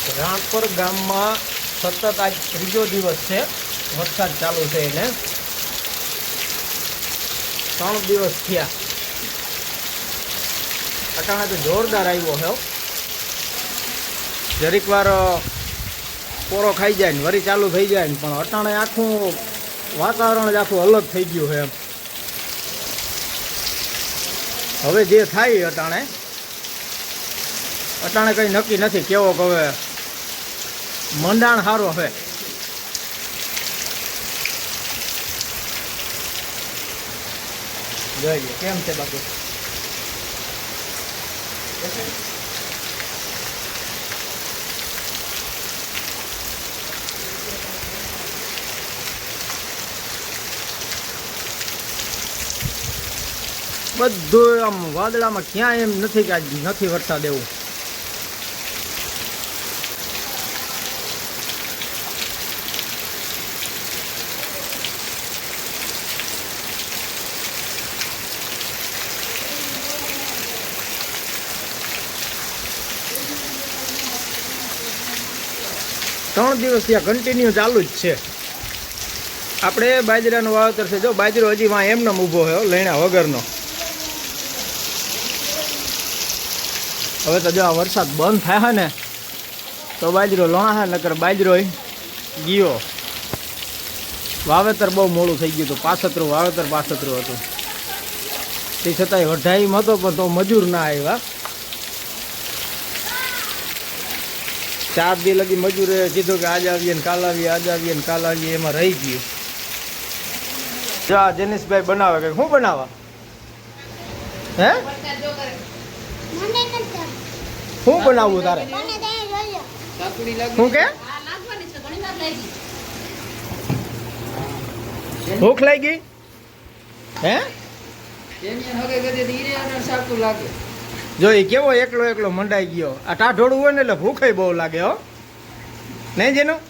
રાણપર ગામમાં સતત આજ ત્રીજો દિવસ છે વરસાદ ચાલુ છે એને 3 દિવસ થયા. અટાણે તો જોરદાર આવ્યો છે. જરીક વાર પોરો ખાઈ જાય ને વરી ચાલુ થઈ જાય ને પણ અટાણે આખું વાતાવરણ જ આખું અલગ થઈ ગયું છે એમ. હવે જે થાય અટાણે કંઈ નક્કી નથી કેવો હવે મંડાણ સારો છે. જોઈએ કેમ છે બાકી. બધું આમ વાદળામાં ક્યાંય એમ નથી કે આજ નથી વરસાદ એવું. 3 દિવસ ત્યાં કન્ટિન્યુ ચાલુ જ છે. આપણે બાજરાનું વાવેતર છે. જો બાજરો હજી વાં એમને ઊભો છે લેણા વગરનો. હવે તો જો આ વરસાદ બંધ થાય ને તો બાજરો લણા છે, નકર બાજરો ગયો. વાવેતર બહુ મોડું થઈ ગયું હતું. 65 વાવેતર 65 હતું. તે છતાંય વઢાઈમાં હતો પણ તો મજૂર ના આવ્યા. 4 દી લગી મજૂરે કીધું કે આજ આવીએ ને કાલ આવીએ, આજ આવીએ ને કાલ આવીએ, એમાં રહી ગયું. જો આ જનીશભાઈ બનાવે કે શું બનાવવા હે? શું બનાવવું તારે? શું કે ભૂખ લાગી હે? જો એ કેવો એકલો એકલો મંડાઈ ગયો. આ ટાઢોળું હોય ને એટલે ભૂખે બહુ લાગે હો. નહીં જેનું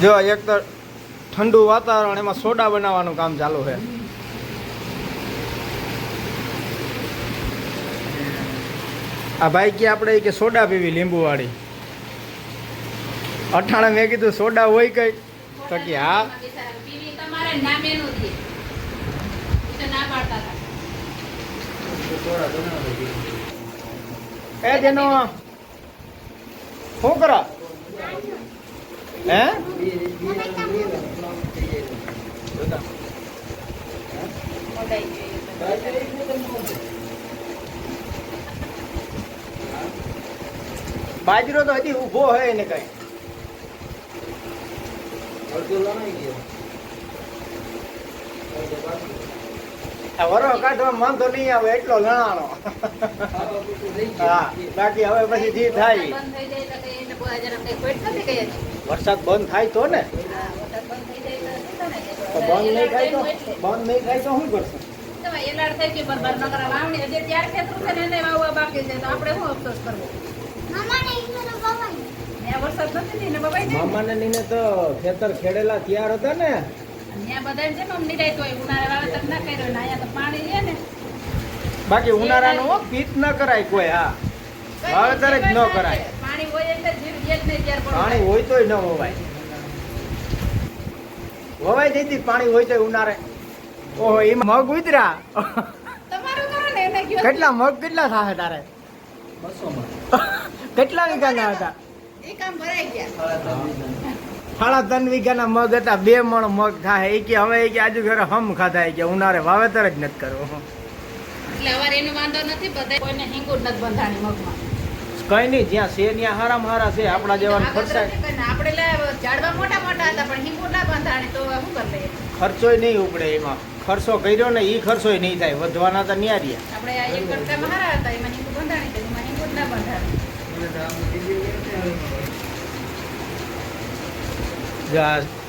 જો એક તો ઠંડુ વાતાવરણ, એમાં સોડા બનાવવાનું કામ ચાલુ છે. આ ભાઈ કે આપણે કે સોડા પીવી લીંબુ વાળી. અઠાણે મેં કીધું સોડા હોય કઈ તો કે હા. એ જેનો શું કરો હે? બાજરો તો હજી ઊભો હોય ને કઈ વરો કાઢવા વાંધો નહીં આવે એટલો લણાણો. હા બાકી હવે પછી જે થાય વરસાદ બંધ થાય તો ને. બંધ નહીં થાય તો શું કરશું? મામાને નીને તો ખેતર ખેડેલા તૈયાર હતા ને. બાકી ઉનાળાનું પીત ન કરાય કોઈ. હા વાવેતર જ ન કરાય. પાણી હોય તોય ન વવાય. વવાય જઈતી પાણી હોય તો ઉનાળે. ઓહો એમાં મગ ઉતર્યા. કેટલા મગ કેટલા થાય તારે? 200 મગ. કેટલા વીઘાના હતા? 3.5 વીઘાના મગ હતા. 2 મણ મગ થાય. એ કે હવે કે આજુ ઘરે હમ ખાધા કે ઉનાળે વાવેતર જ નથી કરવું. કઈ નહીં, જ્યાં છે ત્યાં હારામાં હારા છે. આપણા જેવા ખર્ચાય ખર્ચોય નહીં ઉપડે. એમાં ખર્ચો કર્યો ને એ ખર્ચોય નહીં થાય. વધવાના તો ન્યા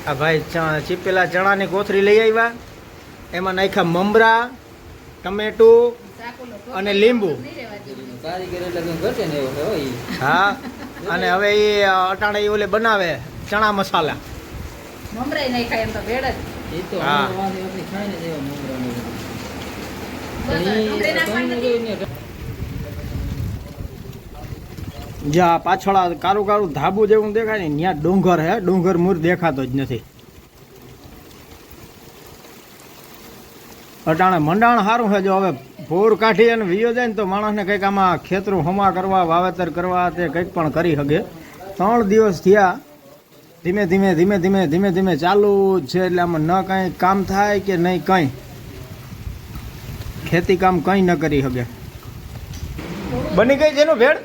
આ ભાઈ ચીપેલા ચણાની કોથરી લઈ આવ્યા. એમાં નાખ્યા મમરા, ટમેટું અને લીંબુ. હા અને હવે એ અટાણે ઓલે બનાવે ચણા મસાલા. જ્યાં પાછળ આ કારું કારું ધાબુ જેવું દેખાય ને ત્યાં ડુંગર હે, ડુંગર મૂર દેખાતો જ નથી. અટાણે મંડાણ સારું છે. જો હવે ભોર કાઢી અને વિયો જાય ને તો માણસને કંઈક આમાં ખેતરું હમા કરવા, વાવેતર કરવા, તે કંઈક પણ કરી શકે. 3 દિવસ થયા ધીમે ધીમે ધીમે ધીમે ધીમે ધીમે ચાલુ જ છે. એટલે આમાં ન કંઈ કામ થાય કે નહીં કંઈ ખેતી કામ કંઈ ન કરી શકે. બની ગઈ છે એનું ભેળ?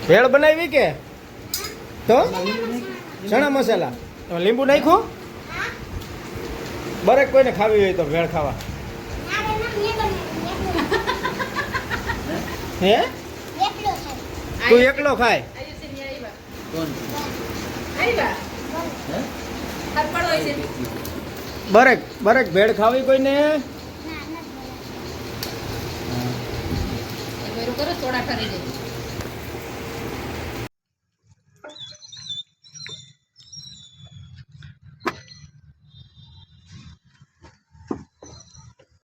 ભેળ બનાવી કે તો ચણા મસાલા લીંબુ નાખ્યું? બરેક કોઈને ખાવી હોય તો ભેળ ખાવા હે? તું એકલો ખાય? બરેક બરેક ભેળ ખાવી કોઈને?